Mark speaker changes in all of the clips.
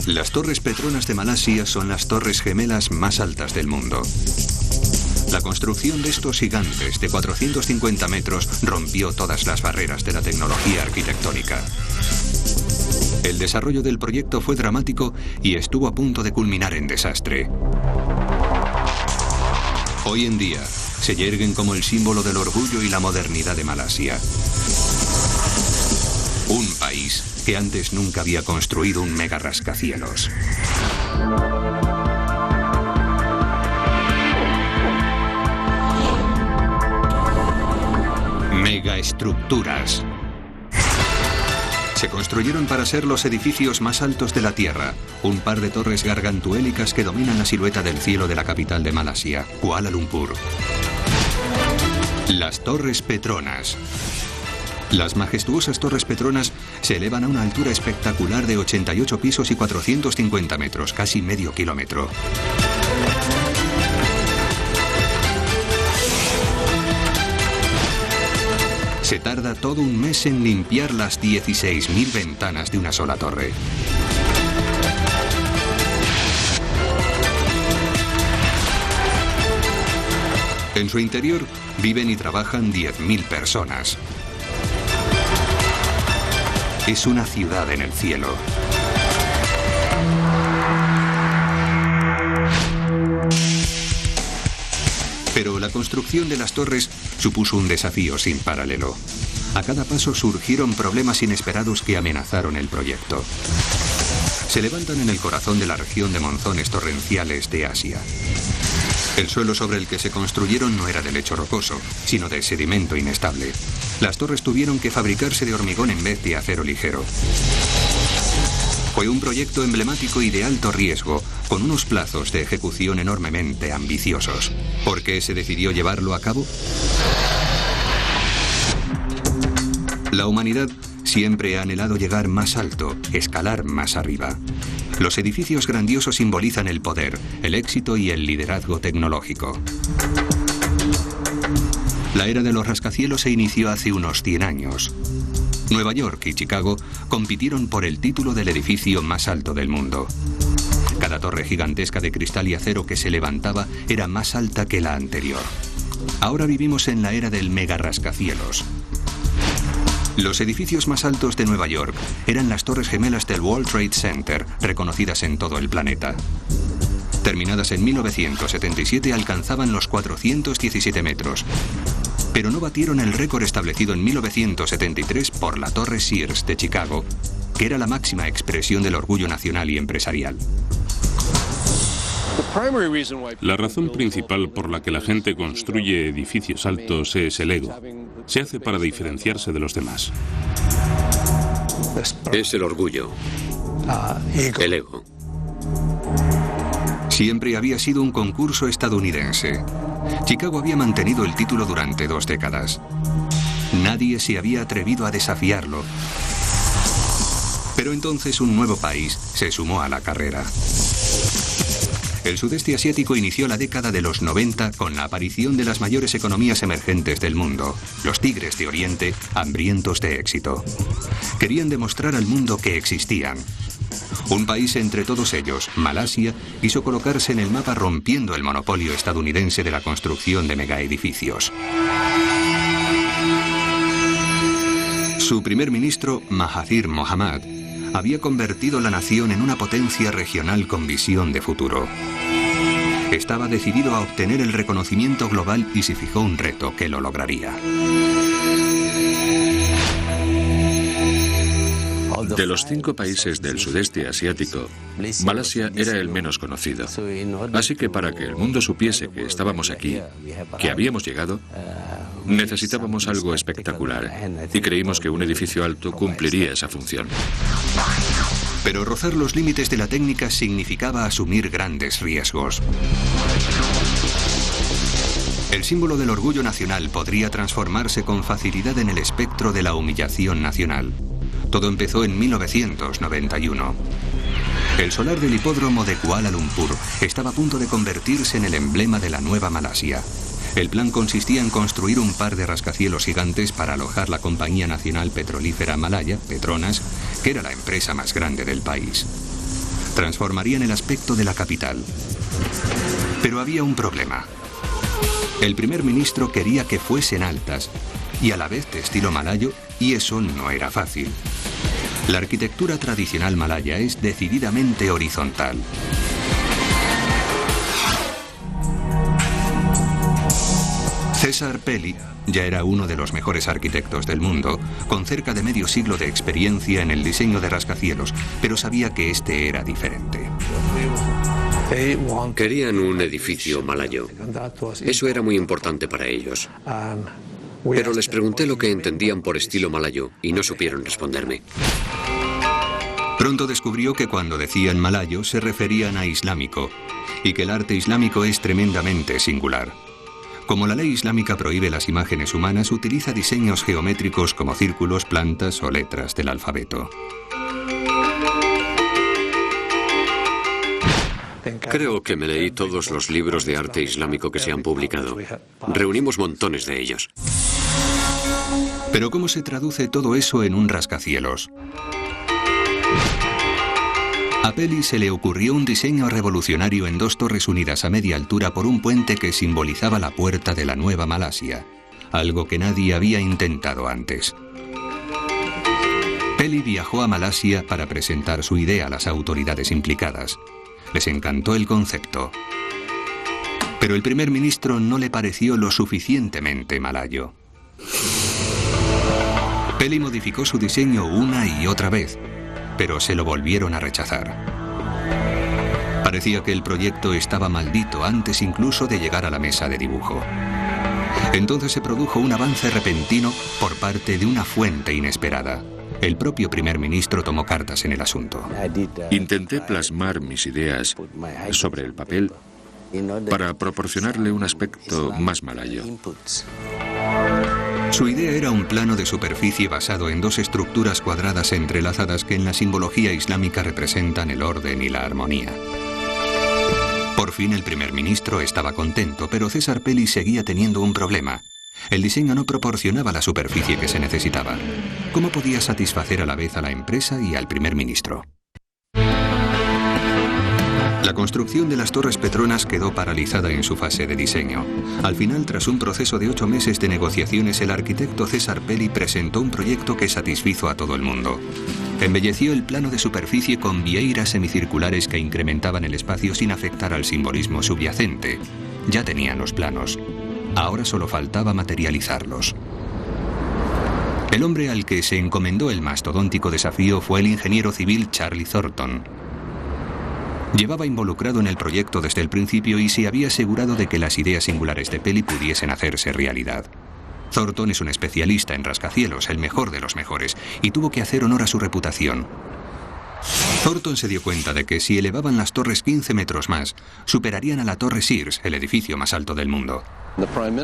Speaker 1: Las Torres Petronas de Malasia son las torres gemelas más altas del mundo. La construcción de estos gigantes de 450 metros rompió todas las barreras de la tecnología arquitectónica. El desarrollo del proyecto fue dramático y estuvo a punto de culminar en desastre. Hoy en día, se yerguen como el símbolo del orgullo y la modernidad de Malasia. Un país que antes nunca había construido un mega rascacielos. Megaestructuras. Se construyeron para ser los edificios más altos de la Tierra, un par de torres gargantuélicas que dominan la silueta del cielo de la capital de Malasia, Kuala Lumpur. Las Torres Petronas. Las majestuosas Torres Petronas se elevan a una altura espectacular de 88 pisos y 450 metros, casi medio kilómetro. Se tarda todo un mes en limpiar las 16.000 ventanas de una sola torre. En su interior viven y trabajan 10.000 personas. Es una ciudad en el cielo. Pero la construcción de las torres supuso un desafío sin paralelo. A cada paso surgieron problemas inesperados que amenazaron el proyecto. Se levantan en el corazón de la región de monzones torrenciales de Asia. El suelo sobre el que se construyeron no era de lecho rocoso, sino de sedimento inestable. Las torres tuvieron que fabricarse de hormigón en vez de acero ligero. Fue un proyecto emblemático y de alto riesgo, con unos plazos de ejecución enormemente ambiciosos. ¿Por qué se decidió llevarlo a cabo? La humanidad siempre ha anhelado llegar más alto, escalar más arriba. Los edificios grandiosos simbolizan el poder, el éxito y el liderazgo tecnológico. La era de los rascacielos se inició hace unos 100 años. Nueva York y Chicago compitieron por el título del edificio más alto del mundo. Cada torre gigantesca de cristal y acero que se levantaba era más alta que la anterior. Ahora vivimos en la era del mega rascacielos. Los edificios más altos de Nueva York eran las torres gemelas del World Trade Center, reconocidas en todo el planeta. Terminadas en 1977 alcanzaban los 417 metros. Pero no batieron el récord establecido en 1973 por la Torre Sears de Chicago, que era la máxima expresión del orgullo nacional y empresarial.
Speaker 2: La razón principal por la que la gente construye edificios altos es el ego. Se hace para diferenciarse de los demás.
Speaker 3: Es el orgullo, el ego.
Speaker 1: Siempre había sido un concurso estadounidense. Chicago había mantenido el título durante 2 décadas. Nadie se había atrevido a desafiarlo. Pero entonces un nuevo país se sumó a la carrera. El sudeste asiático inició la década de los 90 con la aparición de las mayores economías emergentes del mundo, los tigres de Oriente, hambrientos de éxito. Querían demostrar al mundo que existían. Un país entre todos ellos, Malasia, quiso colocarse en el mapa rompiendo el monopolio estadounidense de la construcción de megaedificios. Su primer ministro, Mahathir Mohamad, había convertido la nación en una potencia regional con visión de futuro. Estaba decidido a obtener el reconocimiento global y se fijó un reto que lo lograría.
Speaker 3: De los 5 países del sudeste asiático, Malasia era el menos conocido. Así que para que el mundo supiese que estábamos aquí, que habíamos llegado, necesitábamos algo espectacular y creímos que un edificio alto cumpliría esa función.
Speaker 1: Pero rozar los límites de la técnica significaba asumir grandes riesgos. El símbolo del orgullo nacional podría transformarse con facilidad en el espectro de la humillación nacional. Todo empezó en 1991. El solar del hipódromo de Kuala Lumpur estaba a punto de convertirse en el emblema de la nueva Malasia. El plan consistía en construir un par de rascacielos gigantes para alojar la Compañía Nacional Petrolífera Malaya, Petronas, que era la empresa más grande del país. Transformarían el aspecto de la capital. Pero había un problema. El primer ministro quería que fuesen altas y a la vez de estilo malayo, y eso no era fácil. La arquitectura tradicional malaya es decididamente horizontal. Cesar Pelli ya era uno de los mejores arquitectos del mundo, con cerca de medio siglo de experiencia en el diseño de rascacielos, pero sabía que este era diferente.
Speaker 4: Querían un edificio malayo. Eso era muy importante para ellos. Pero les pregunté lo que entendían por estilo malayo y no supieron responderme.
Speaker 1: Pronto descubrió que cuando decían malayo se referían a islámico, y que el arte islámico es tremendamente singular. Como la ley islámica prohíbe las imágenes humanas, utiliza diseños geométricos como círculos, plantas o letras del alfabeto.
Speaker 4: Creo que me leí todos los libros de arte islámico que se han publicado. Reunimos montones de ellos.
Speaker 1: Pero ¿cómo se traduce todo eso en un rascacielos? A Pelli se le ocurrió un diseño revolucionario en dos torres unidas a media altura por un puente que simbolizaba la puerta de la nueva Malasia, algo que nadie había intentado antes. Pelli viajó a Malasia para presentar su idea a las autoridades implicadas. Les encantó el concepto. Pero el primer ministro no le pareció lo suficientemente malayo. Pelli modificó su diseño una y otra vez, pero se lo volvieron a rechazar. Parecía que el proyecto estaba maldito antes incluso de llegar a la mesa de dibujo. Entonces se produjo un avance repentino por parte de una fuente inesperada. El propio primer ministro tomó cartas en el asunto.
Speaker 3: Intenté plasmar mis ideas sobre el papel para proporcionarle un aspecto más malayo.
Speaker 1: Su idea era un plano de superficie basado en dos estructuras cuadradas entrelazadas que en la simbología islámica representan el orden y la armonía. Por fin el primer ministro estaba contento, pero Cesar Pelli seguía teniendo un problema. El diseño no proporcionaba la superficie que se necesitaba. ¿Cómo podía satisfacer a la vez a la empresa y al primer ministro? La construcción de las Torres Petronas quedó paralizada en su fase de diseño. Al final, tras un proceso de 8 meses de negociaciones, el arquitecto Cesar Pelli presentó un proyecto que satisfizo a todo el mundo. Embelleció el plano de superficie con vieiras semicirculares que incrementaban el espacio sin afectar al simbolismo subyacente. Ya tenían los planos. Ahora solo faltaba materializarlos. El hombre al que se encomendó el mastodóntico desafío fue el ingeniero civil Charlie Thornton. Llevaba involucrado en el proyecto desde el principio y se había asegurado de que las ideas singulares de Pelli pudiesen hacerse realidad. Thornton es un especialista en rascacielos, el mejor de los mejores, y tuvo que hacer honor a su reputación. Thornton se dio cuenta de que si elevaban las torres 15 metros más, superarían a la Torre Sears, el edificio más alto del mundo.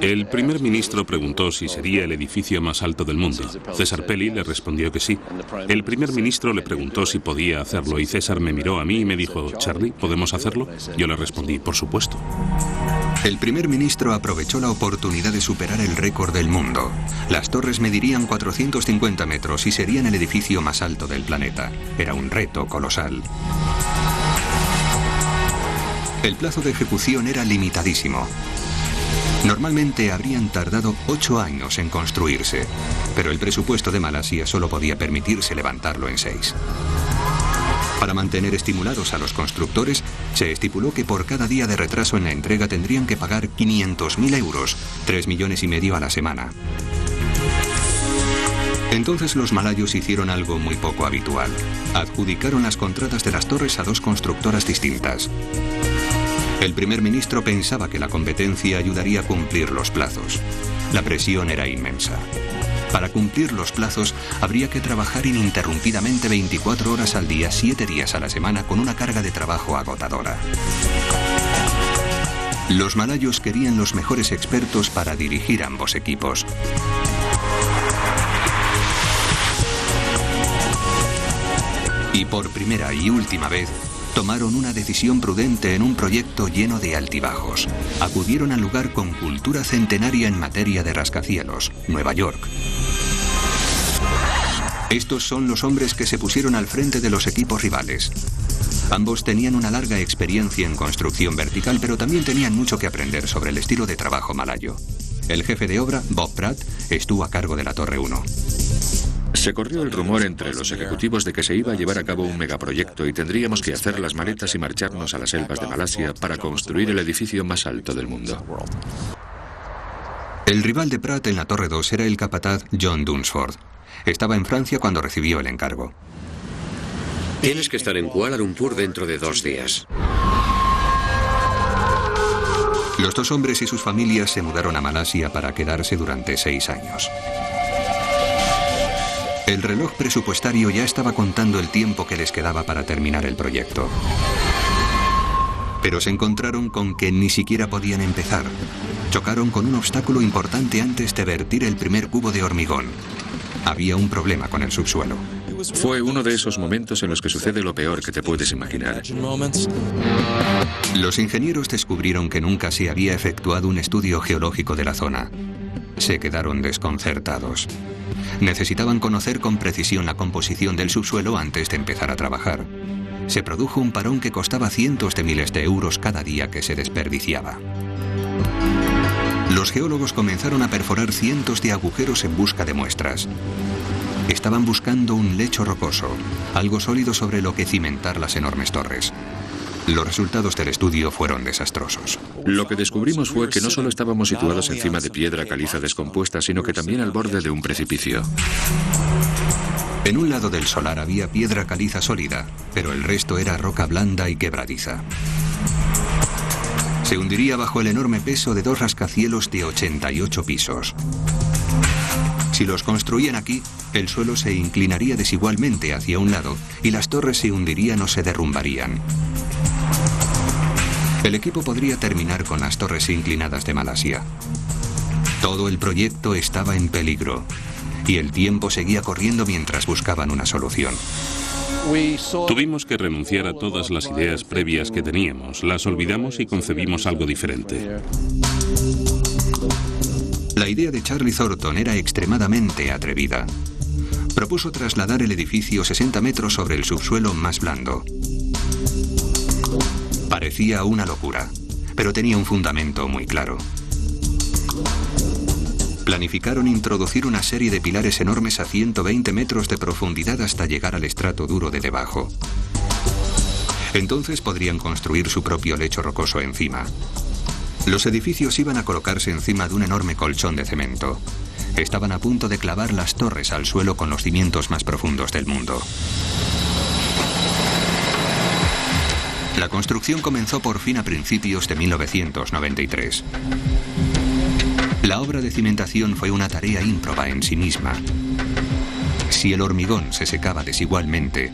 Speaker 2: El primer ministro preguntó si sería el edificio más alto del mundo. Cesar Pelli le respondió que sí. El primer ministro le preguntó si podía hacerlo y César me miró a mí y me dijo, Charlie, ¿podemos hacerlo? Yo le respondí, por supuesto.
Speaker 1: El primer ministro aprovechó la oportunidad de superar el récord del mundo. Las torres medirían 450 metros y serían el edificio más alto del planeta. Era un reto colosal. El plazo de ejecución era limitadísimo. Normalmente habrían tardado 8 años en construirse, pero el presupuesto de Malasia solo podía permitirse levantarlo en 6. Para mantener estimulados a los constructores, se estipuló que por cada día de retraso en la entrega tendrían que pagar 500.000 euros, 3,5 millones a la semana. Entonces los malayos hicieron algo muy poco habitual. Adjudicaron las contratas de las torres a 2 constructoras distintas. El primer ministro pensaba que la competencia ayudaría a cumplir los plazos. La presión era inmensa. Para cumplir los plazos, habría que trabajar ininterrumpidamente 24 horas al día, 7 días a la semana, con una carga de trabajo agotadora. Los malayos querían los mejores expertos para dirigir ambos equipos. Y por primera y última vez, tomaron una decisión prudente en un proyecto lleno de altibajos. Acudieron al lugar con cultura centenaria en materia de rascacielos, Nueva York. Estos son los hombres que se pusieron al frente de los equipos rivales. Ambos tenían una larga experiencia en construcción vertical, pero también tenían mucho que aprender sobre el estilo de trabajo malayo. El jefe de obra, Bob Pratt, estuvo a cargo de la Torre 1.
Speaker 3: Se corrió el rumor entre los ejecutivos de que se iba a llevar a cabo un megaproyecto y tendríamos que hacer las maletas y marcharnos a las selvas de Malasia para construir el edificio más alto del mundo.
Speaker 1: El rival de Pratt en la Torre 2 era el capataz John Dunsford. Estaba en Francia cuando recibió el encargo.
Speaker 4: Tienes que estar en Kuala Lumpur dentro de 2 días.
Speaker 1: Los dos hombres y sus familias se mudaron a Malasia para quedarse durante 6 años. El reloj presupuestario ya estaba contando el tiempo que les quedaba para terminar el proyecto. Pero se encontraron con que ni siquiera podían empezar. Chocaron con un obstáculo importante antes de vertir el primer cubo de hormigón. Había un problema con el subsuelo.
Speaker 3: Fue uno de esos momentos en los que sucede lo peor que te puedes imaginar.
Speaker 1: Los ingenieros descubrieron que nunca se había efectuado un estudio geológico de la zona. Se quedaron desconcertados. Necesitaban conocer con precisión la composición del subsuelo antes de empezar a trabajar. Se produjo un parón que costaba cientos de miles de euros cada día que se desperdiciaba. Los geólogos comenzaron a perforar cientos de agujeros en busca de muestras. Estaban buscando un lecho rocoso, algo sólido sobre lo que cimentar las enormes torres. Los resultados del estudio fueron desastrosos.
Speaker 3: Lo que descubrimos fue que no solo estábamos situados encima de piedra caliza descompuesta, sino que también al borde de un precipicio.
Speaker 1: En un lado del solar había piedra caliza sólida, pero el resto era roca blanda y quebradiza. Se hundiría bajo el enorme peso de 2 rascacielos de 88 pisos. Si los construían aquí, el suelo se inclinaría desigualmente hacia un lado y las torres se hundirían o se derrumbarían. El equipo podría terminar con las torres inclinadas de Malasia. Todo el proyecto estaba en peligro y el tiempo seguía corriendo mientras buscaban una solución.
Speaker 2: Tuvimos que renunciar a todas las ideas previas que teníamos, las olvidamos y concebimos algo diferente.
Speaker 1: La idea de Charlie Thornton era extremadamente atrevida. Propuso trasladar el edificio 60 metros sobre el subsuelo más blando. Parecía una locura, pero tenía un fundamento muy claro. Planificaron introducir una serie de pilares enormes a 120 metros de profundidad hasta llegar al estrato duro de debajo. Entonces podrían construir su propio lecho rocoso encima. Los edificios iban a colocarse encima de un enorme colchón de cemento. Estaban a punto de clavar las torres al suelo con los cimientos más profundos del mundo. La construcción comenzó por fin a principios de 1993. La obra de cimentación fue una tarea ímproba en sí misma. Si el hormigón se secaba desigualmente,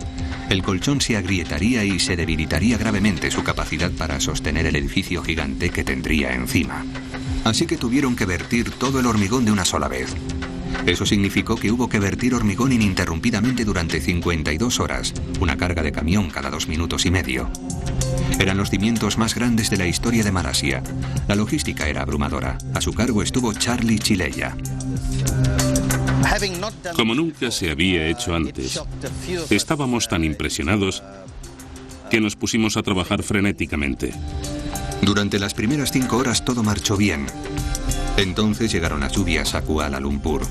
Speaker 1: el colchón se agrietaría y se debilitaría gravemente su capacidad para sostener el edificio gigante que tendría encima. Así que tuvieron que vertir todo el hormigón de una sola vez. Eso significó que hubo que vertir hormigón ininterrumpidamente durante 52 horas, una carga de camión cada 2 minutos y medio. Eran los cimientos más grandes de la historia de Malasia. La logística era abrumadora. A su cargo estuvo Charlie Chileya.
Speaker 2: Como nunca se había hecho antes, estábamos tan impresionados que nos pusimos a trabajar frenéticamente.
Speaker 1: Durante las primeras 5 horas todo marchó bien. Entonces llegaron las lluvias a Kuala Lumpur.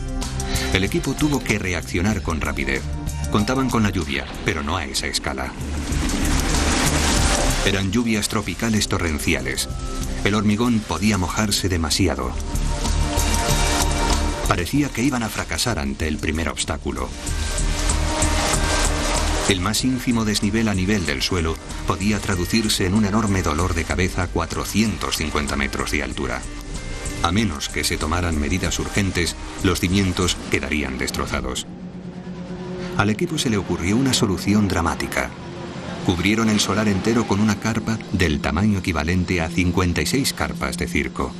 Speaker 1: El equipo tuvo que reaccionar con rapidez. Contaban con la lluvia, pero no a esa escala. Eran lluvias tropicales torrenciales. El hormigón podía mojarse demasiado. Parecía que iban a fracasar ante el primer obstáculo. El más ínfimo desnivel a nivel del suelo podía traducirse en un enorme dolor de cabeza a 450 metros de altura. A menos que se tomaran medidas urgentes, los cimientos quedarían destrozados. Al equipo se le ocurrió una solución dramática. Cubrieron el solar entero con una carpa del tamaño equivalente a 56 carpas de circo.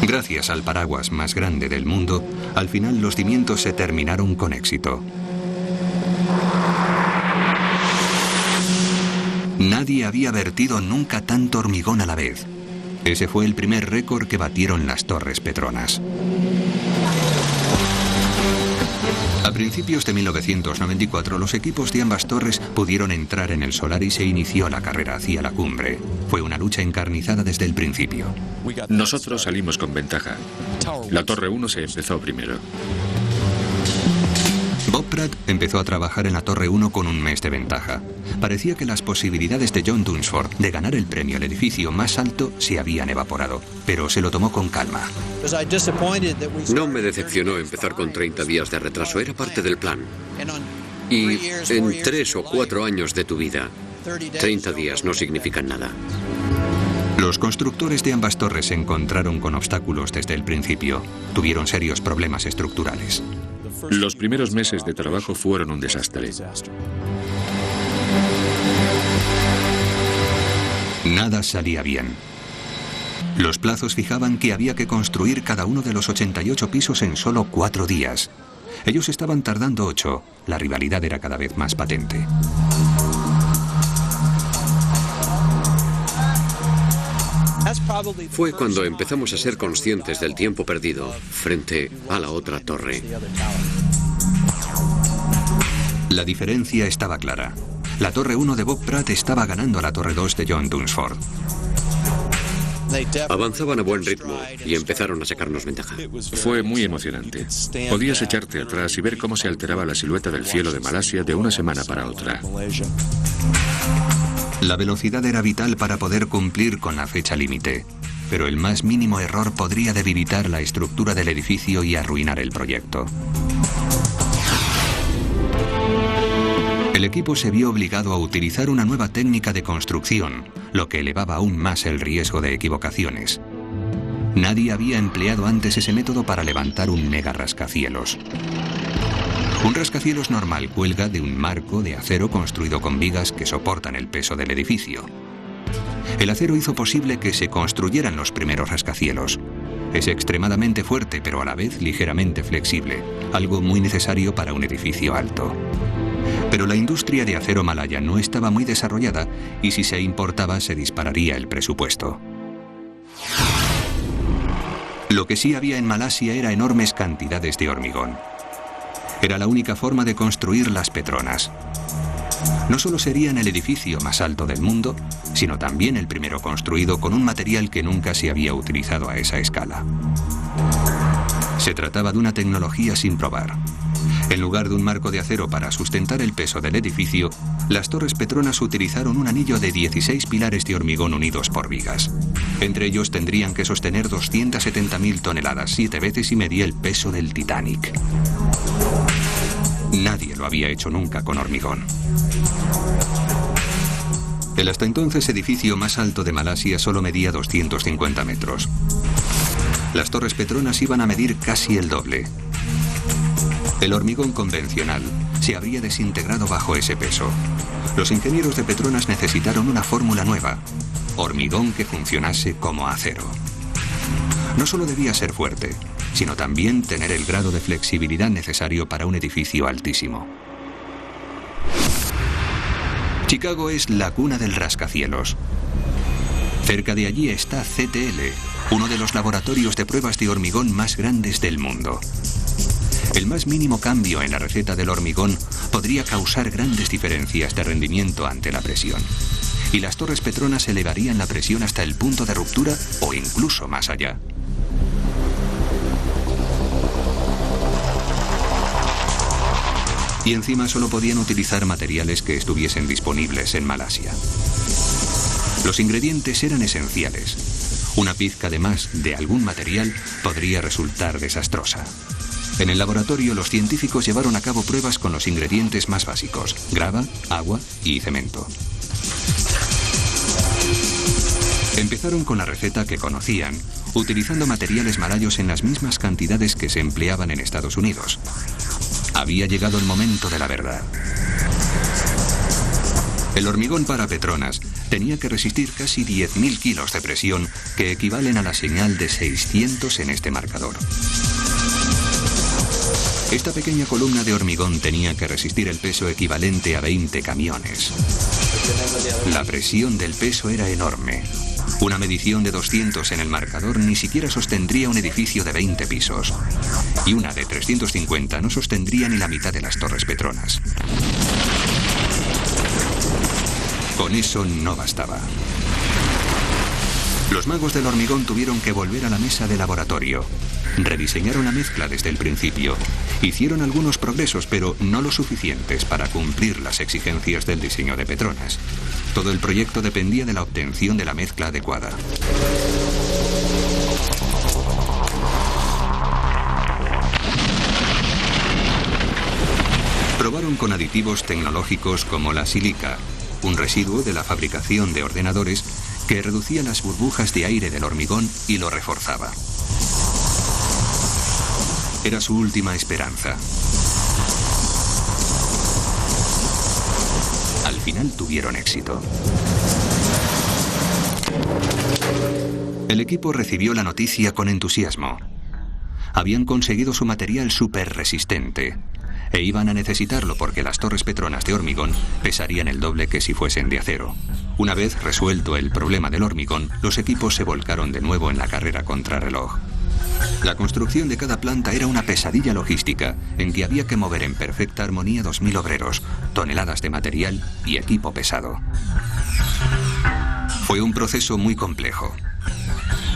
Speaker 1: Gracias al paraguas más grande del mundo, al final los cimientos se terminaron con éxito. Nadie había vertido nunca tanto hormigón a la vez. Ese fue el primer récord que batieron las Torres Petronas. A principios de 1994, los equipos de ambas torres pudieron entrar en el solar y se inició la carrera hacia la cumbre. Fue una lucha encarnizada desde el principio.
Speaker 3: Nosotros salimos con ventaja. La Torre 1 se empezó primero.
Speaker 1: Bob Pratt empezó a trabajar en la Torre 1 con un mes de ventaja. Parecía que las posibilidades de John Dunsford de ganar el premio al edificio más alto se habían evaporado, pero se lo tomó con calma.
Speaker 4: No me decepcionó empezar con 30 días de retraso, era parte del plan. Y en 3 o 4 años de tu vida, 30 días no significan nada.
Speaker 1: Los constructores de ambas torres se encontraron con obstáculos desde el principio. Tuvieron serios problemas estructurales.
Speaker 3: Los primeros meses de trabajo fueron un desastre.
Speaker 1: Nada salía bien. Los plazos fijaban que había que construir cada uno de los 88 pisos en solo 4 días. Ellos estaban tardando 8. La rivalidad era cada vez más patente.
Speaker 4: Fue cuando empezamos a ser conscientes del tiempo perdido frente a la otra torre.
Speaker 1: La diferencia estaba clara. La Torre 1 de Bob Pratt estaba ganando a la Torre 2 de John Dunsford.
Speaker 4: Avanzaban a buen ritmo y empezaron a sacarnos ventaja.
Speaker 3: Fue muy emocionante. Podías echarte atrás y ver cómo se alteraba la silueta del cielo de Malasia de una semana para otra.
Speaker 1: La velocidad era vital para poder cumplir con la fecha límite, pero el más mínimo error podría debilitar la estructura del edificio y arruinar el proyecto. El equipo se vio obligado a utilizar una nueva técnica de construcción, lo que elevaba aún más el riesgo de equivocaciones. Nadie había empleado antes ese método para levantar un mega rascacielos. Un rascacielos normal cuelga de un marco de acero construido con vigas que soportan el peso del edificio. El acero hizo posible que se construyeran los primeros rascacielos. Es extremadamente fuerte, pero a la vez ligeramente flexible, algo muy necesario para un edificio alto. Pero la industria de acero malaya no estaba muy desarrollada y si se importaba se dispararía el presupuesto. Lo que sí había en Malasia era enormes cantidades de hormigón. Era la única forma de construir las Petronas. No solo serían el edificio más alto del mundo, sino también el primero construido con un material que nunca se había utilizado a esa escala. Se trataba de una tecnología sin probar. En lugar de un marco de acero para sustentar el peso del edificio, las torres Petronas utilizaron un anillo de 16 pilares de hormigón unidos por vigas. Entre ellos tendrían que sostener 270.000 toneladas, 7 veces y media el peso del Titanic. Nadie lo había hecho nunca con hormigón. El hasta entonces edificio más alto de Malasia solo medía 250 metros. Las torres Petronas iban a medir casi el doble. El hormigón convencional se habría desintegrado bajo ese peso. Los ingenieros de Petronas necesitaron una fórmula nueva: hormigón que funcionase como acero. No solo debía ser fuerte, sino también tener el grado de flexibilidad necesario para un edificio altísimo. Chicago es la cuna del rascacielos. Cerca de allí está CTL, uno de los laboratorios de pruebas de hormigón más grandes del mundo. El más mínimo cambio en la receta del hormigón podría causar grandes diferencias de rendimiento ante la presión. Y las torres Petronas elevarían la presión hasta el punto de ruptura o incluso más allá. Y encima solo podían utilizar materiales que estuviesen disponibles en Malasia. Los ingredientes eran esenciales. Una pizca de más de algún material podría resultar desastrosa. En el laboratorio, los científicos llevaron a cabo pruebas con los ingredientes más básicos: grava, agua y cemento. Empezaron con la receta que conocían, utilizando materiales malayos en las mismas cantidades que se empleaban en Estados Unidos. Había llegado el momento de la verdad. El hormigón para Petronas tenía que resistir casi 10.000 kilos de presión, que equivalen a la señal de 600 en este marcador. Esta pequeña columna de hormigón tenía que resistir el peso equivalente a 20 camiones. La presión del peso era enorme. Una medición de 200 en el marcador ni siquiera sostendría un edificio de 20 pisos. Y una de 350 no sostendría ni la mitad de las Torres Petronas. Con eso no bastaba. Los magos del hormigón tuvieron que volver a la mesa de laboratorio. Rediseñaron la mezcla desde el principio. Hicieron algunos progresos, pero no lo suficientes para cumplir las exigencias del diseño de Petronas. Todo el proyecto dependía de la obtención de la mezcla adecuada. Probaron con aditivos tecnológicos como la sílica, un residuo de la fabricación de ordenadores que reducía las burbujas de aire del hormigón y lo reforzaba. Era su última esperanza. Al final tuvieron éxito. El equipo recibió la noticia con entusiasmo. Habían conseguido su material súper resistente e iban a necesitarlo porque las Torres Petronas de hormigón pesarían el doble que si fuesen de acero. Una vez resuelto el problema del hormigón, los equipos se volcaron de nuevo en la carrera contrarreloj. La construcción de cada planta era una pesadilla logística en que había que mover en perfecta armonía 2.000 obreros, toneladas de material y equipo pesado. Fue un proceso muy complejo.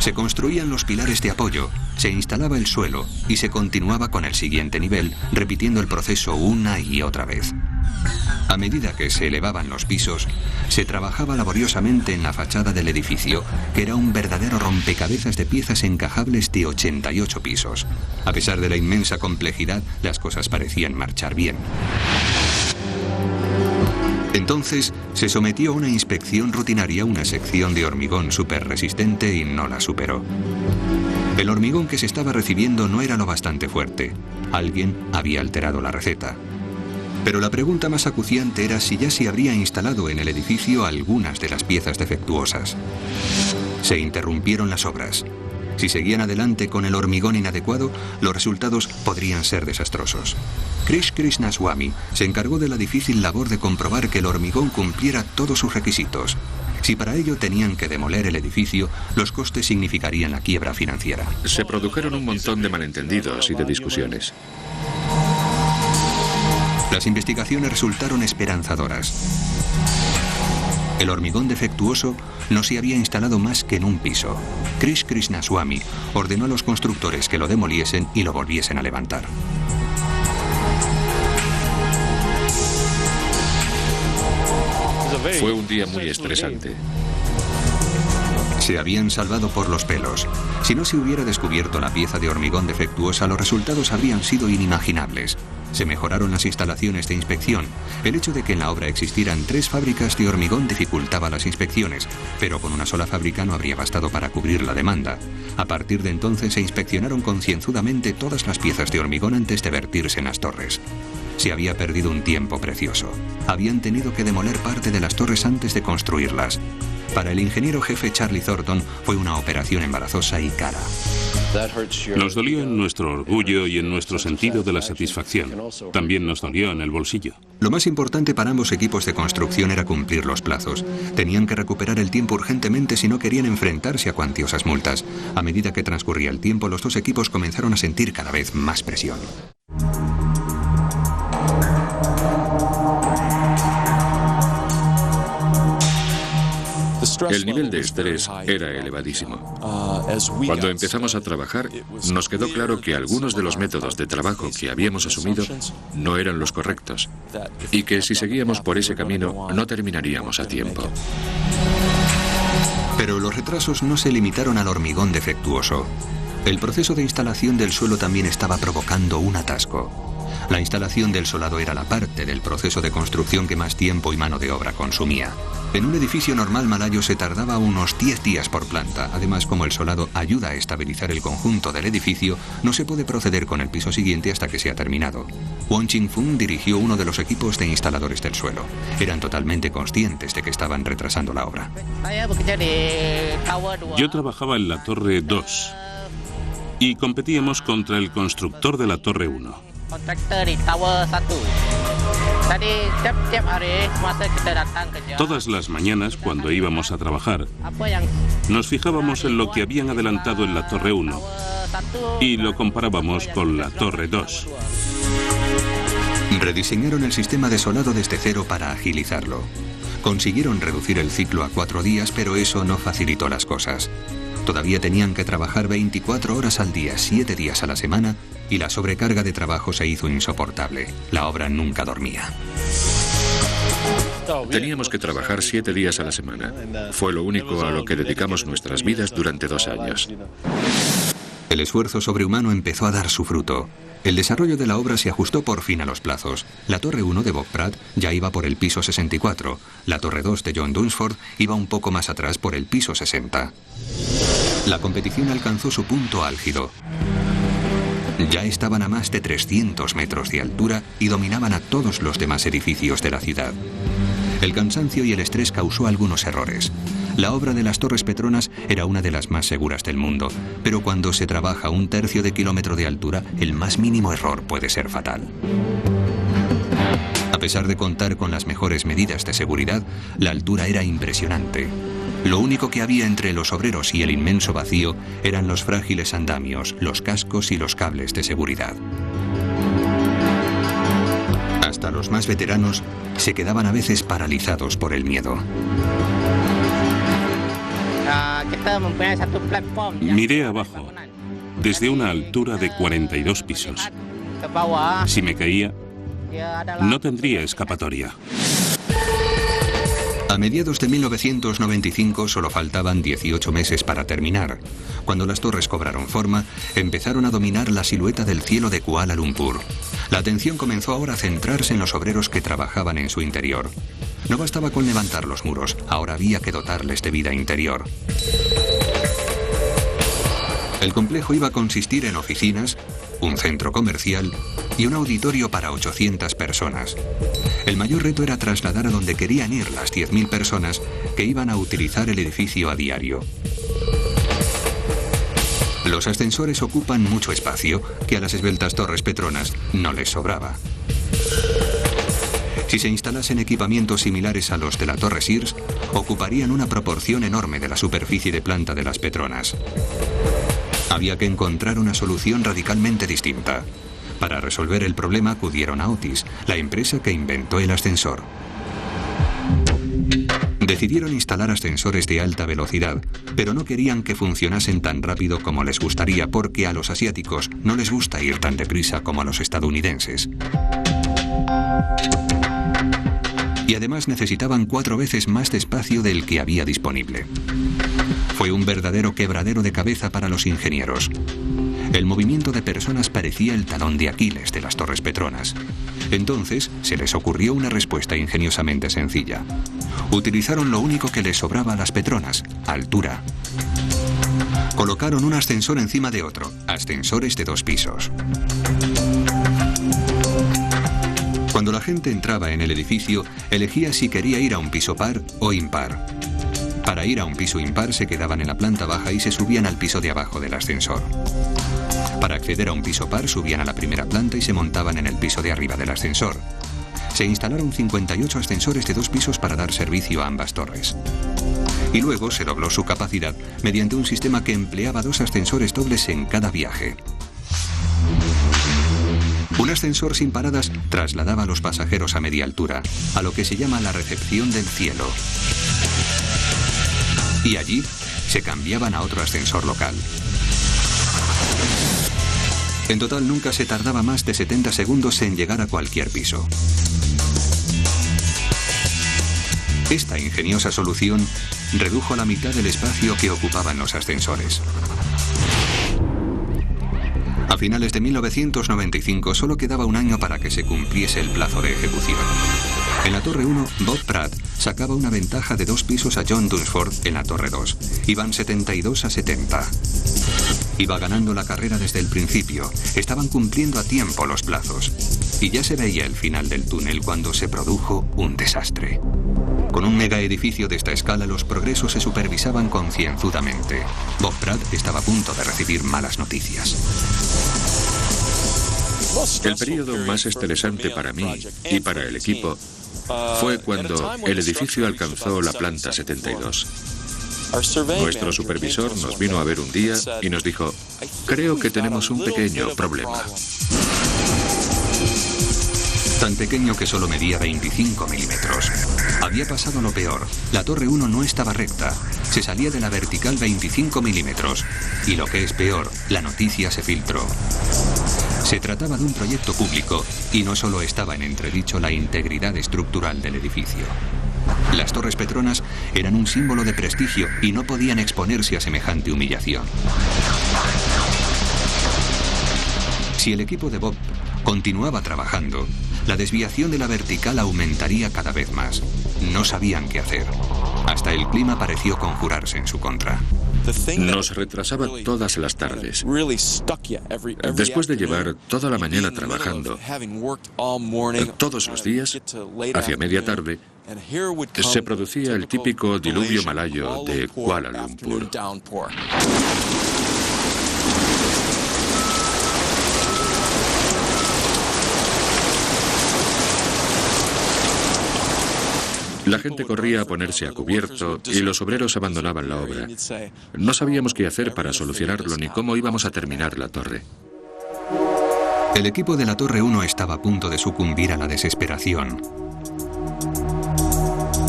Speaker 1: Se construían los pilares de apoyo, se instalaba el suelo y se continuaba con el siguiente nivel, repitiendo el proceso una y otra vez. A medida que se elevaban los pisos, se trabajaba laboriosamente en la fachada del edificio, que era un verdadero rompecabezas de piezas encajables de 88 pisos. A pesar de la inmensa complejidad, las cosas parecían marchar bien. Entonces, se sometió a una inspección rutinaria una sección de hormigón súper resistente y no la superó. El hormigón que se estaba recibiendo no era lo bastante fuerte. Alguien había alterado la receta. Pero la pregunta más acuciante era si ya se habría instalado en el edificio algunas de las piezas defectuosas. Se interrumpieron las obras. Si seguían adelante con el hormigón inadecuado, los resultados podrían ser desastrosos. Krish Krishnaswamy se encargó de la difícil labor de comprobar que el hormigón cumpliera todos sus requisitos. Si para ello tenían que demoler el edificio, los costes significarían la quiebra financiera.
Speaker 3: Se produjeron un montón de malentendidos y de discusiones.
Speaker 1: Las investigaciones resultaron esperanzadoras. El hormigón defectuoso no se había instalado más que en un piso. Krish Krishnaswamy ordenó a los constructores que lo demoliesen y lo volviesen a levantar.
Speaker 3: Fue un día muy estresante.
Speaker 1: Se habían salvado por los pelos. Si no se hubiera descubierto la pieza de hormigón defectuosa, los resultados habrían sido inimaginables. Se mejoraron las instalaciones de inspección. El hecho de que en la obra existieran 3 fábricas de hormigón dificultaba las inspecciones, pero con una sola fábrica no habría bastado para cubrir la demanda. A partir de entonces se inspeccionaron concienzudamente todas las piezas de hormigón antes de vertirse en las torres. Se había perdido un tiempo precioso. Habían tenido que demoler parte de las torres antes de construirlas. Para el ingeniero jefe Charlie Thornton fue una operación embarazosa y cara.
Speaker 2: Nos dolió en nuestro orgullo y en nuestro sentido de la satisfacción. También nos dolió en el bolsillo.
Speaker 1: Lo más importante para ambos equipos de construcción era cumplir los plazos. Tenían que recuperar el tiempo urgentemente si no querían enfrentarse a cuantiosas multas. A medida que transcurría el tiempo, los dos equipos comenzaron a sentir cada vez más presión.
Speaker 3: El nivel de estrés era elevadísimo. Cuando empezamos a trabajar, nos quedó claro que algunos de los métodos de trabajo que habíamos asumido no eran los correctos y que si seguíamos por ese camino no terminaríamos a tiempo.
Speaker 1: Pero los retrasos no se limitaron al hormigón defectuoso. El proceso de instalación del suelo también estaba provocando un atasco. La instalación del solado era la parte del proceso de construcción que más tiempo y mano de obra consumía. En un edificio normal malayo se tardaba unos 10 días por planta. Además, como el solado ayuda a estabilizar el conjunto del edificio, no se puede proceder con el piso siguiente hasta que sea terminado. Wong Ching-fung dirigió uno de los equipos de instaladores del suelo. Eran totalmente conscientes de que estaban retrasando la obra.
Speaker 2: Yo trabajaba en la Torre 2 y competíamos contra el constructor de la Torre 1. Todas las mañanas, cuando íbamos a trabajar, nos fijábamos en lo que habían adelantado en la Torre 1 y lo comparábamos con la Torre 2.
Speaker 1: Rediseñaron el sistema de solado desde cero para agilizarlo. Consiguieron reducir el ciclo a 4 días, pero eso no facilitó las cosas. Todavía tenían que trabajar 24 horas al día, 7 días a la semana, y la sobrecarga de trabajo se hizo insoportable. La obra nunca dormía.
Speaker 3: Teníamos que trabajar 7 días a la semana. Fue lo único a lo que dedicamos nuestras vidas durante 2 años.
Speaker 1: El esfuerzo sobrehumano empezó a dar su fruto. El desarrollo de la obra se ajustó por fin a los plazos. La Torre 1 de Bob Pratt ya iba por el piso 64. La Torre 2 de John Dunsford iba un poco más atrás por el piso 60. La competición alcanzó su punto álgido. Ya estaban a más de 300 metros de altura y dominaban a todos los demás edificios de la ciudad. El cansancio y el estrés causó algunos errores. La obra de las Torres Petronas era una de las más seguras del mundo, pero cuando se trabaja a 1/3 de kilómetro de altura, el más mínimo error puede ser fatal. A pesar de contar con las mejores medidas de seguridad, la altura era impresionante. Lo único que había entre los obreros y el inmenso vacío eran los frágiles andamios, los cascos y los cables de seguridad. Hasta los más veteranos se quedaban a veces paralizados por el miedo.
Speaker 2: Miré abajo, desde una altura de 42 pisos. Si me caía, no tendría escapatoria.
Speaker 1: A mediados de 1995 solo faltaban 18 meses para terminar. Cuando las torres cobraron forma, empezaron a dominar la silueta del cielo de Kuala Lumpur. La atención comenzó ahora a centrarse en los obreros que trabajaban en su interior. No bastaba con levantar los muros, ahora había que dotarles de vida interior. El complejo iba a consistir en oficinas, un centro comercial y un auditorio para 800 personas. El mayor reto era trasladar a donde querían ir las 10.000 personas que iban a utilizar el edificio a diario. Los ascensores ocupan mucho espacio que a las esbeltas Torres Petronas no les sobraba. Si se instalasen equipamientos similares a los de la Torre Sears, ocuparían una proporción enorme de la superficie de planta de las Petronas. Había que encontrar una solución radicalmente distinta. Para resolver el problema acudieron a Otis, la empresa que inventó el ascensor. Decidieron instalar ascensores de alta velocidad, pero no querían que funcionasen tan rápido como les gustaría porque a los asiáticos no les gusta ir tan deprisa como a los estadounidenses. Y además necesitaban 4 veces más de espacio del que había disponible. Fue un verdadero quebradero de cabeza para los ingenieros. El movimiento de personas parecía el talón de Aquiles de las Torres Petronas. Entonces se les ocurrió una respuesta ingeniosamente sencilla. Utilizaron lo único que les sobraba a las Petronas: altura. Colocaron un ascensor encima de otro, ascensores de 2 pisos. Cuando la gente entraba en el edificio, elegía si quería ir a un piso par o impar. Para ir a un piso impar se quedaban en la planta baja y se subían al piso de abajo del ascensor. Para acceder a un piso par subían a la primera planta y se montaban en el piso de arriba del ascensor. Se instalaron 58 ascensores de 2 pisos para dar servicio a ambas torres. Y luego se dobló su capacidad mediante un sistema que empleaba 2 ascensores dobles en cada viaje. Un ascensor sin paradas trasladaba a los pasajeros a media altura, a lo que se llama la recepción del cielo. Y allí se cambiaban a otro ascensor local. En total nunca se tardaba más de 70 segundos en llegar a cualquier piso. Esta ingeniosa solución redujo a la mitad del espacio que ocupaban los ascensores. A finales de 1995 solo quedaba un año para que se cumpliese el plazo de ejecución. En la Torre 1, Bob Pratt sacaba una ventaja de 2 pisos a John Dunsford en la Torre 2. Iban 72 a 70. Iba ganando la carrera desde el principio. Estaban cumpliendo a tiempo los plazos. Y ya se veía el final del túnel cuando se produjo un desastre. Con un mega edificio de esta escala, los progresos se supervisaban concienzudamente. Bob Pratt estaba a punto de recibir malas noticias.
Speaker 3: El periodo más estresante para mí y para el equipo fue cuando el edificio alcanzó la planta 72. Nuestro supervisor nos vino a ver un día y nos dijo: creo que tenemos un pequeño problema.
Speaker 1: Tan pequeño que solo medía 25 milímetros. Había pasado lo peor. La Torre 1 no estaba recta. Se salía de la vertical 25 milímetros. Y lo que es peor, la noticia se filtró. Se trataba de un proyecto público y no solo estaba en entredicho la integridad estructural del edificio. Las Torres Petronas eran un símbolo de prestigio y no podían exponerse a semejante humillación. Si el equipo de Bob continuaba trabajando, la desviación de la vertical aumentaría cada vez más. No sabían qué hacer. Hasta el clima pareció conjurarse en su contra.
Speaker 3: Nos retrasaba todas las tardes. Después de llevar toda la mañana trabajando, todos los días, hacia media tarde, se producía el típico diluvio malayo de Kuala Lumpur. La gente corría a ponerse a cubierto y los obreros abandonaban la obra. No sabíamos qué hacer para solucionarlo ni cómo íbamos a terminar la torre.
Speaker 1: El equipo de la Torre 1 estaba a punto de sucumbir a la desesperación.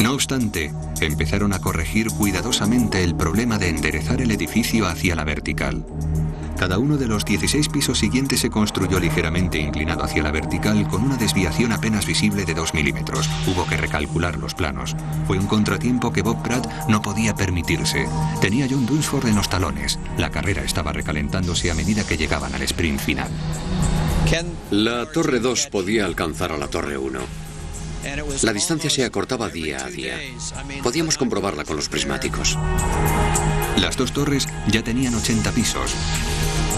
Speaker 1: No obstante, empezaron a corregir cuidadosamente el problema de enderezar el edificio hacia la vertical. Cada uno de los 16 pisos siguientes se construyó ligeramente inclinado hacia la vertical con una desviación apenas visible de 2 milímetros. Hubo que recalcular los planos. Fue un contratiempo que Bob Pratt no podía permitirse. Tenía a John Dunsford en los talones. La carrera estaba recalentándose a medida que llegaban al sprint final.
Speaker 4: La Torre 2 podía alcanzar a la Torre 1. La distancia se acortaba día a día. Podíamos comprobarla con los prismáticos.
Speaker 1: Las dos torres ya tenían 80 pisos,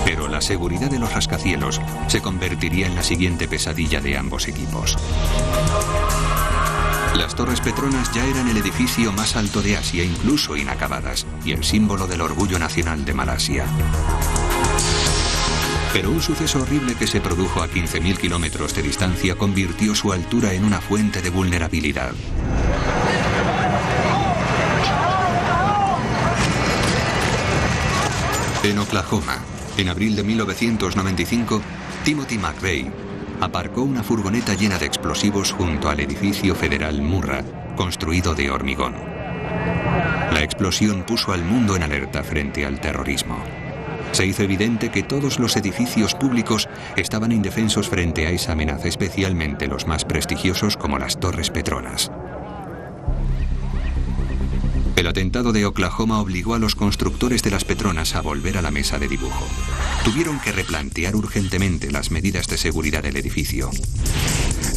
Speaker 1: pero la seguridad de los rascacielos se convertiría en la siguiente pesadilla de ambos equipos. Las Torres Petronas ya eran el edificio más alto de Asia, incluso inacabadas, y el símbolo del orgullo nacional de Malasia. Pero un suceso horrible que se produjo a 15.000 kilómetros de distancia convirtió su altura en una fuente de vulnerabilidad. En Oklahoma, en abril de 1995, Timothy McVeigh aparcó una furgoneta llena de explosivos junto al edificio federal Murrah, construido de hormigón. La explosión puso al mundo en alerta frente al terrorismo. Se hizo evidente que todos los edificios públicos estaban indefensos frente a esa amenaza, especialmente los más prestigiosos como las Torres Petronas. El atentado de Oklahoma obligó a los constructores de las Petronas a volver a la mesa de dibujo. Tuvieron que replantear urgentemente las medidas de seguridad del edificio.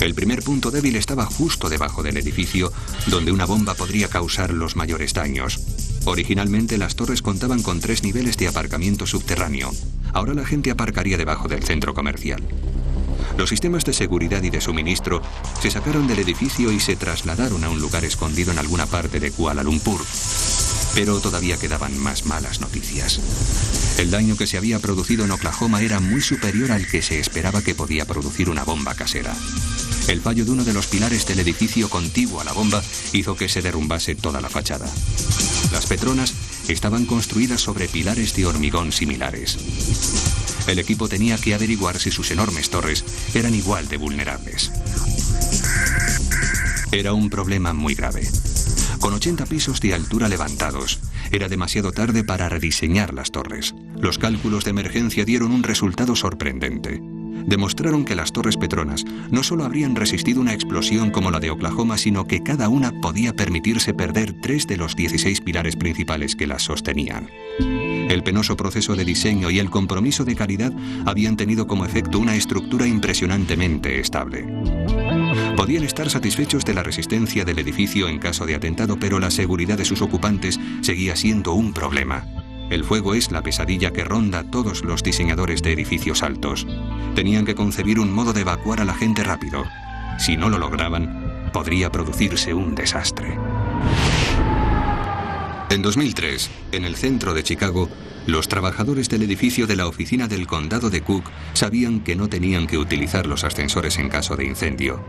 Speaker 1: El primer punto débil estaba justo debajo del edificio, donde una bomba podría causar los mayores daños. Originalmente las torres contaban con 3 niveles de aparcamiento subterráneo. Ahora la gente aparcaría debajo del centro comercial. Los sistemas de seguridad y de suministro se sacaron del edificio y se trasladaron a un lugar escondido en alguna parte de Kuala Lumpur. Pero todavía quedaban más malas noticias. El daño que se había producido en Oklahoma era muy superior al que se esperaba que podía producir una bomba casera. El fallo de uno de los pilares del edificio contiguo a la bomba hizo que se derrumbase toda la fachada. Las Petronas estaban construidas sobre pilares de hormigón similares. El equipo tenía que averiguar si sus enormes torres eran igual de vulnerables. Era un problema muy grave. Con 80 pisos de altura levantados, era demasiado tarde para rediseñar las torres. Los cálculos de emergencia dieron un resultado sorprendente. Demostraron que las Torres Petronas no solo habrían resistido una explosión como la de Oklahoma, sino que cada una podía permitirse perder 3 de los 16 pilares principales que las sostenían. El penoso proceso de diseño y el compromiso de calidad habían tenido como efecto una estructura impresionantemente estable. Podían estar satisfechos de la resistencia del edificio en caso de atentado, pero la seguridad de sus ocupantes seguía siendo un problema. El fuego es la pesadilla que ronda a todos los diseñadores de edificios altos. Tenían que concebir un modo de evacuar a la gente rápido. Si no lo lograban, podría producirse un desastre. En 2003, en el centro de Chicago, Los trabajadores del edificio de la oficina del condado de Cook sabían que no tenían que utilizar los ascensores en caso de incendio.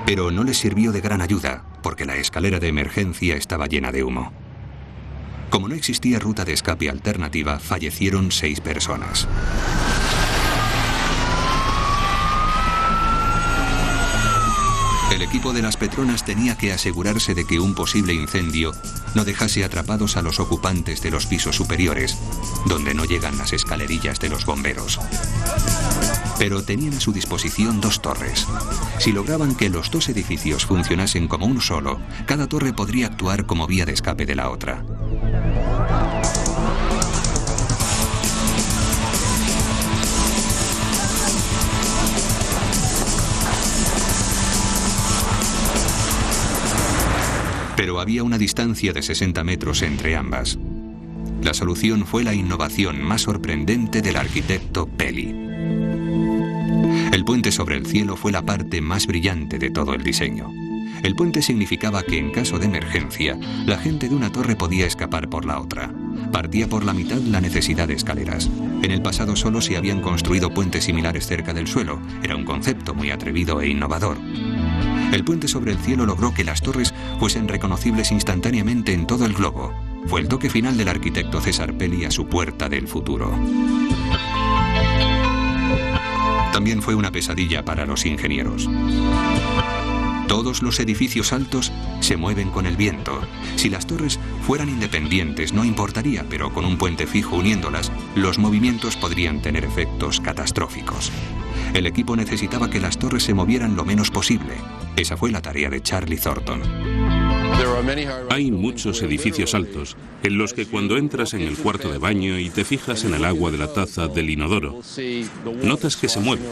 Speaker 1: Pero no les sirvió de gran ayuda, porque la escalera de emergencia estaba llena de humo. Como no existía ruta de escape alternativa, fallecieron 6 personas. El equipo de las Petronas tenía que asegurarse de que un posible incendio no dejase atrapados a los ocupantes de los pisos superiores, donde no llegan las escalerillas de los bomberos. Pero tenían a su disposición 2 torres. Si lograban que los 2 edificios funcionasen como uno solo, cada torre podría actuar como vía de escape de la otra. Pero había una distancia de 60 metros entre ambas. La solución fue la innovación más sorprendente del arquitecto Pelli. El puente sobre el cielo fue la parte más brillante de todo el diseño. El puente significaba que en caso de emergencia, la gente de una torre podía escapar por la otra. Partía por la mitad la necesidad de escaleras. En el pasado solo se habían construido puentes similares cerca del suelo. Era un concepto muy atrevido e innovador. El puente sobre el cielo logró que las torres fuesen reconocibles instantáneamente en todo el globo. Fue el toque final del arquitecto César Pelli a su puerta del futuro. También fue una pesadilla para los ingenieros. Todos los edificios altos se mueven con el viento. Si las torres fueran independientes no importaría, pero con un puente fijo uniéndolas, los movimientos podrían tener efectos catastróficos. El equipo necesitaba que las torres se movieran lo menos posible. Esa fue la tarea de Charlie Thornton.
Speaker 2: Hay muchos edificios altos en los que cuando entras en el cuarto de baño y te fijas en el agua de la taza del inodoro, notas que se mueve,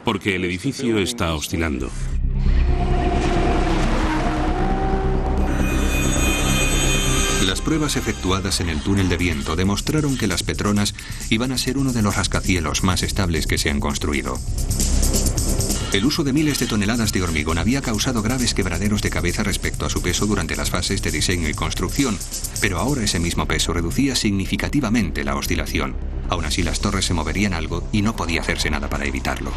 Speaker 2: porque el edificio está oscilando.
Speaker 1: Las pruebas efectuadas en el túnel de viento demostraron que las Petronas iban a ser uno de los rascacielos más estables que se han construido. El uso de miles de toneladas de hormigón había causado graves quebraderos de cabeza respecto a su peso durante las fases de diseño y construcción, pero ahora ese mismo peso reducía significativamente la oscilación. Aún así, las torres se moverían algo y no podía hacerse nada para evitarlo.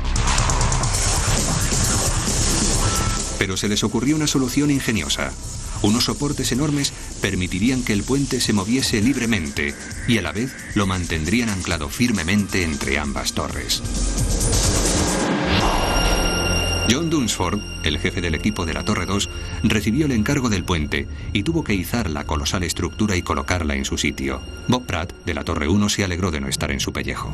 Speaker 1: Pero se les ocurrió una solución ingeniosa. Unos soportes enormes permitirían que el puente se moviese libremente y a la vez lo mantendrían anclado firmemente entre ambas torres. John Dunsford, el jefe del equipo de la Torre 2, recibió el encargo del puente y tuvo que izar la colosal estructura y colocarla en su sitio. Bob Pratt, de la Torre 1, se alegró de no estar en su pellejo.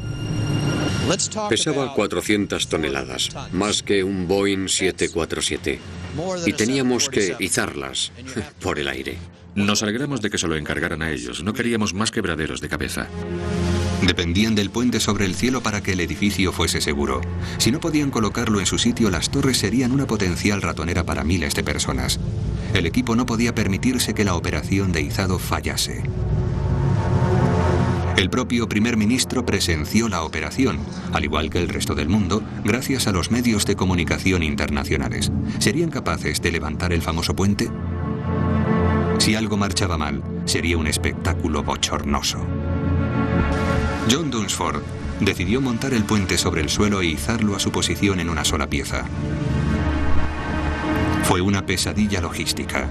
Speaker 4: Pesaba 400 toneladas, más que un Boeing 747. Y teníamos que izarlas por el aire.
Speaker 3: Nos alegramos de que se lo encargaran a ellos. No queríamos más quebraderos de cabeza.
Speaker 1: Dependían del puente sobre el cielo para que el edificio fuese seguro. Si no podían colocarlo en su sitio, las torres serían una potencial ratonera para miles de personas. El equipo no podía permitirse que la operación de izado fallase. El propio primer ministro presenció la operación, al igual que el resto del mundo, gracias a los medios de comunicación internacionales. ¿Serían capaces de levantar el famoso puente? Si algo marchaba mal, sería un espectáculo bochornoso. John Dunsford decidió montar el puente sobre el suelo e izarlo a su posición en una sola pieza. Fue una pesadilla logística.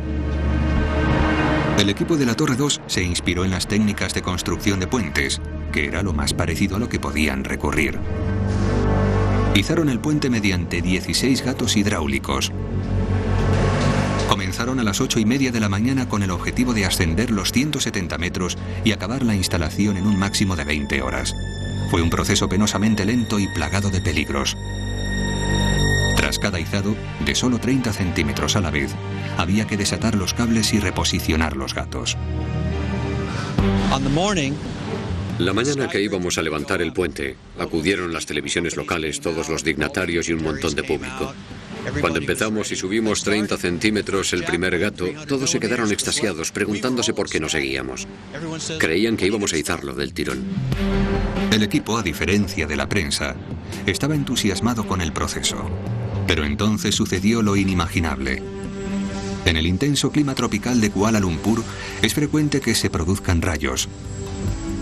Speaker 1: El equipo de la Torre 2 se inspiró en las técnicas de construcción de puentes, que era lo más parecido a lo que podían recurrir. Izaron el puente mediante 16 gatos hidráulicos. Comenzaron a las 8:30 de la mañana con el objetivo de ascender los 170 metros y acabar la instalación en un máximo de 20 horas. Fue un proceso penosamente lento y plagado de peligros. Tras cada izado, de solo 30 centímetros a la vez, había que desatar los cables y reposicionar los gatos.
Speaker 4: La mañana que íbamos a levantar el puente, acudieron las televisiones locales, todos los dignatarios y un montón de público. Cuando empezamos y subimos 30 centímetros el primer gato, todos se quedaron extasiados, preguntándose por qué no seguíamos. Creían que íbamos a izarlo del tirón.
Speaker 1: El equipo, a diferencia de la prensa, estaba entusiasmado con el proceso. Pero entonces sucedió lo inimaginable. En el intenso clima tropical de Kuala Lumpur es frecuente que se produzcan rayos.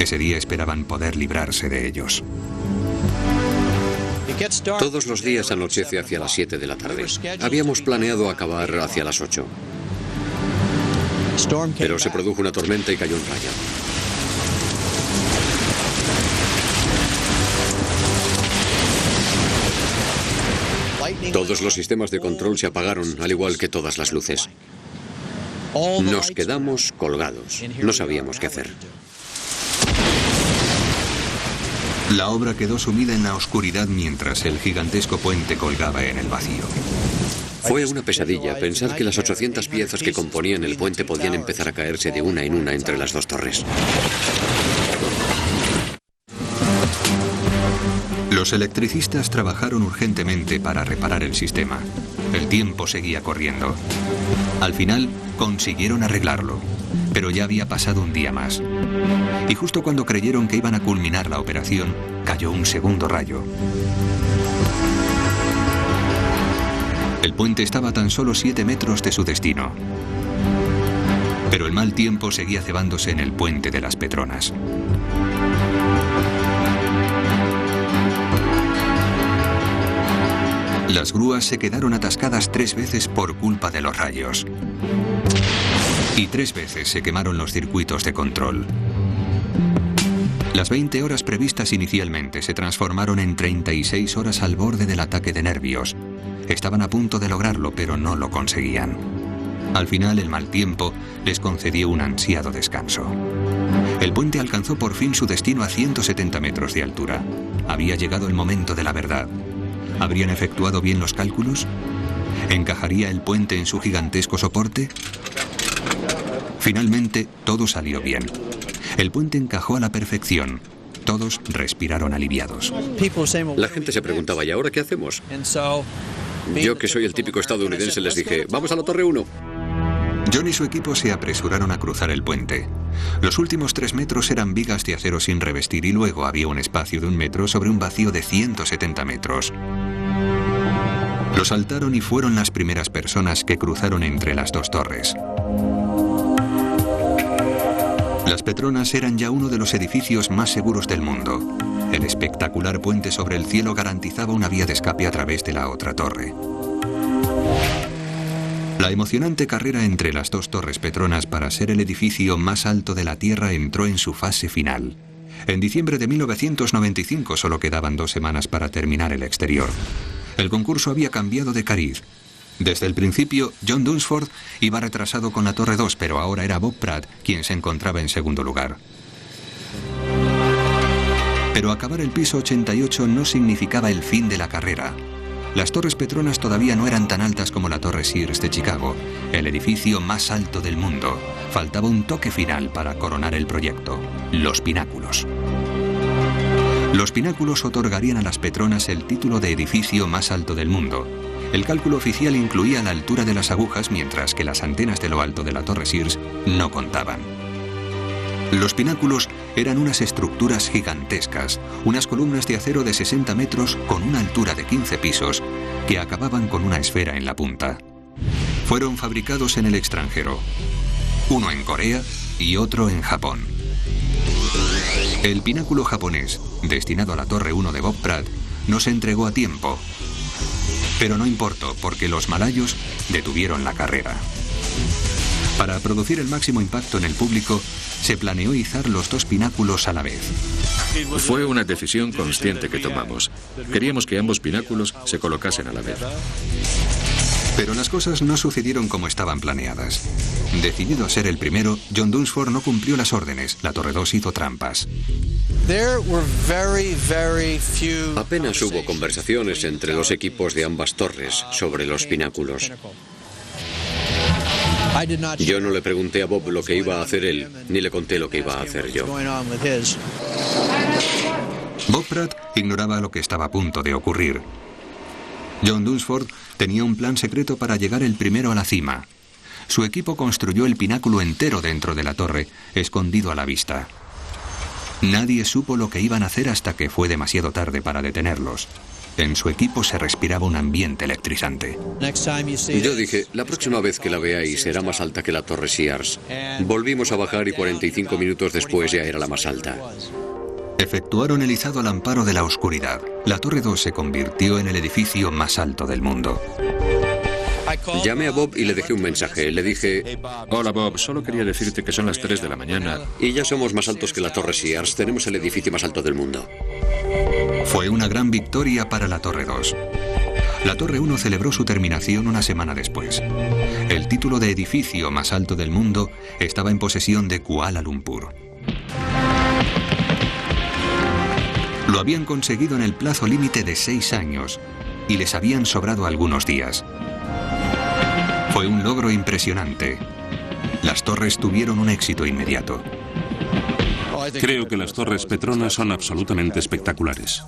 Speaker 1: Ese día esperaban poder librarse de ellos.
Speaker 4: Todos los días anochece hacia las 7 de la tarde. Habíamos planeado acabar hacia las 8. Pero se produjo una tormenta y cayó un rayo. Todos los sistemas de control se apagaron, al igual que todas las luces. Nos quedamos colgados. No sabíamos qué hacer.
Speaker 1: La obra quedó sumida en la oscuridad mientras el gigantesco puente colgaba en el vacío.
Speaker 4: Fue una pesadilla pensar que las 800 piezas que componían el puente podían empezar a caerse de una en una entre las dos torres.
Speaker 1: Los electricistas trabajaron urgentemente para reparar el sistema. El tiempo seguía corriendo. Al final, consiguieron arreglarlo, pero ya había pasado un día más. Y justo cuando creyeron que iban a culminar la operación, cayó un segundo rayo. El puente estaba a tan solo 7 metros de su destino. Pero el mal tiempo seguía cebándose en el puente de las Petronas. Las grúas se quedaron atascadas 3 veces por culpa de los rayos. Y 3 veces se quemaron los circuitos de control. Las 20 horas previstas inicialmente se transformaron en 36 horas al borde del ataque de nervios. Estaban a punto de lograrlo, pero no lo conseguían. Al final, el mal tiempo les concedió un ansiado descanso. El puente alcanzó por fin su destino a 170 metros de altura. Había llegado el momento de la verdad. ¿Habrían efectuado bien los cálculos? ¿Encajaría el puente en su gigantesco soporte? Finalmente, todo salió bien. El puente encajó a la perfección. Todos respiraron aliviados.
Speaker 4: La gente se preguntaba, ¿y ahora qué hacemos? Yo, que soy el típico estadounidense, les dije, vamos a la Torre 1.
Speaker 1: John y su equipo se apresuraron a cruzar el puente. Los últimos 3 metros eran vigas de acero sin revestir y luego había un espacio de 1 metro sobre un vacío de 170 metros. Lo saltaron y fueron las primeras personas que cruzaron entre las 2 torres. Las Petronas eran ya uno de los edificios más seguros del mundo. El espectacular puente sobre el cielo garantizaba una vía de escape a través de la otra torre. La emocionante carrera entre las 2 torres Petronas para ser el edificio más alto de la Tierra entró en su fase final. En diciembre de 1995 solo quedaban 2 semanas para terminar el exterior. El concurso había cambiado de cariz. Desde el principio, John Dunsford iba retrasado con la Torre 2, pero ahora era Bob Pratt quien se encontraba en segundo lugar. Pero acabar el piso 88 no significaba el fin de la carrera. Las torres Petronas todavía no eran tan altas como la Torre Sears de Chicago, el edificio más alto del mundo. Faltaba un toque final para coronar el proyecto: los pináculos. Los pináculos otorgarían a las Petronas el título de edificio más alto del mundo. El cálculo oficial incluía la altura de las agujas, mientras que las antenas de lo alto de la Torre Sears no contaban. Los pináculos eran unas estructuras gigantescas, unas columnas de acero de 60 metros con una altura de 15 pisos que acababan con una esfera en la punta. Fueron fabricados en el extranjero, uno en Corea y otro en Japón. El pináculo japonés, destinado a la Torre 1 de Bob Pratt, no se entregó a tiempo, pero no importó porque los malayos detuvieron la carrera. Para producir el máximo impacto en el público, se planeó izar los 2 pináculos a la vez.
Speaker 3: Fue una decisión consciente que tomamos. Queríamos que ambos pináculos se colocasen a la vez.
Speaker 1: Pero las cosas no sucedieron como estaban planeadas. Decidido a ser el primero, John Dunsford no cumplió las órdenes. La Torre 2 hizo trampas.
Speaker 4: Apenas hubo conversaciones entre los equipos de ambas torres sobre los pináculos. Yo no le pregunté a Bob lo que iba a hacer él, ni le conté lo que iba a hacer yo.
Speaker 1: Bob Pratt ignoraba lo que estaba a punto de ocurrir. John Dunsford tenía un plan secreto para llegar el primero a la cima. Su equipo construyó el pináculo entero dentro de la torre, escondido a la vista. Nadie supo lo que iban a hacer hasta que fue demasiado tarde para detenerlos. En su equipo se respiraba un ambiente electrizante.
Speaker 4: Yo dije, la próxima vez que la veáis será más alta que la Torre Sears. Volvimos a bajar y 45 minutos después ya era la más alta.
Speaker 1: Efectuaron el izado al amparo de la oscuridad. La Torre 2 se convirtió en el edificio más alto del mundo.
Speaker 4: Llamé a Bob y le dejé un mensaje. Le dije,
Speaker 3: hola Bob, solo quería decirte que son las 3 de la mañana.
Speaker 4: Y ya somos más altos que la Torre Sears. Tenemos el edificio más alto del mundo.
Speaker 1: Fue una gran victoria para la Torre 2. La Torre 1 celebró su terminación una semana después. El título de edificio más alto del mundo estaba en posesión de Kuala Lumpur. Lo habían conseguido en el plazo límite de 6 años y les habían sobrado algunos días. Fue un logro impresionante. Las torres tuvieron un éxito inmediato.
Speaker 2: Creo que las Torres Petronas son absolutamente espectaculares.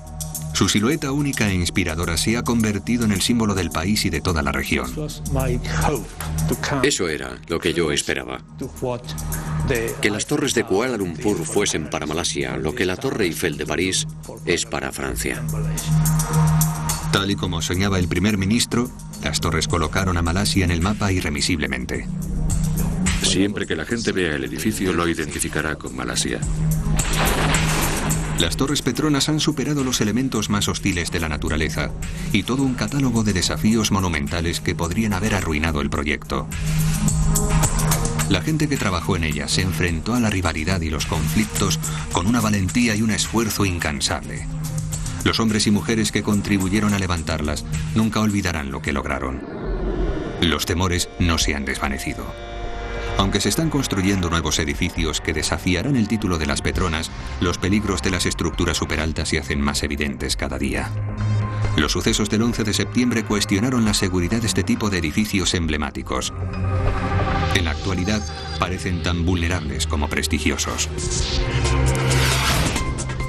Speaker 1: Su silueta única e inspiradora se ha convertido en el símbolo del país y de toda la región.
Speaker 4: Eso era lo que yo esperaba. Que las torres de Kuala Lumpur fuesen para Malasia, lo que la Torre Eiffel de París es para Francia.
Speaker 1: Tal y como soñaba el primer ministro, las torres colocaron a Malasia en el mapa irremisiblemente.
Speaker 3: Siempre que la gente vea el edificio, lo identificará con Malasia.
Speaker 1: Las Torres Petronas han superado los elementos más hostiles de la naturaleza y todo un catálogo de desafíos monumentales que podrían haber arruinado el proyecto. La gente que trabajó en ellas se enfrentó a la rivalidad y los conflictos con una valentía y un esfuerzo incansable. Los hombres y mujeres que contribuyeron a levantarlas nunca olvidarán lo que lograron. Los temores no se han desvanecido. Aunque se están construyendo nuevos edificios que desafiarán el título de las Petronas, los peligros de las estructuras superaltas se hacen más evidentes cada día. Los sucesos del 11 de septiembre cuestionaron la seguridad de este tipo de edificios emblemáticos. En la actualidad, parecen tan vulnerables como prestigiosos.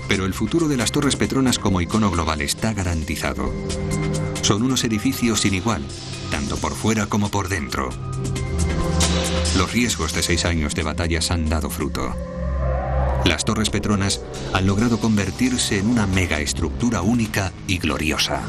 Speaker 1: Pero el futuro de las Torres Petronas como icono global está garantizado. Son unos edificios sin igual, tanto por fuera como por dentro. Los riesgos de 6 años de batallas han dado fruto. Las Torres Petronas han logrado convertirse en una megaestructura única y gloriosa.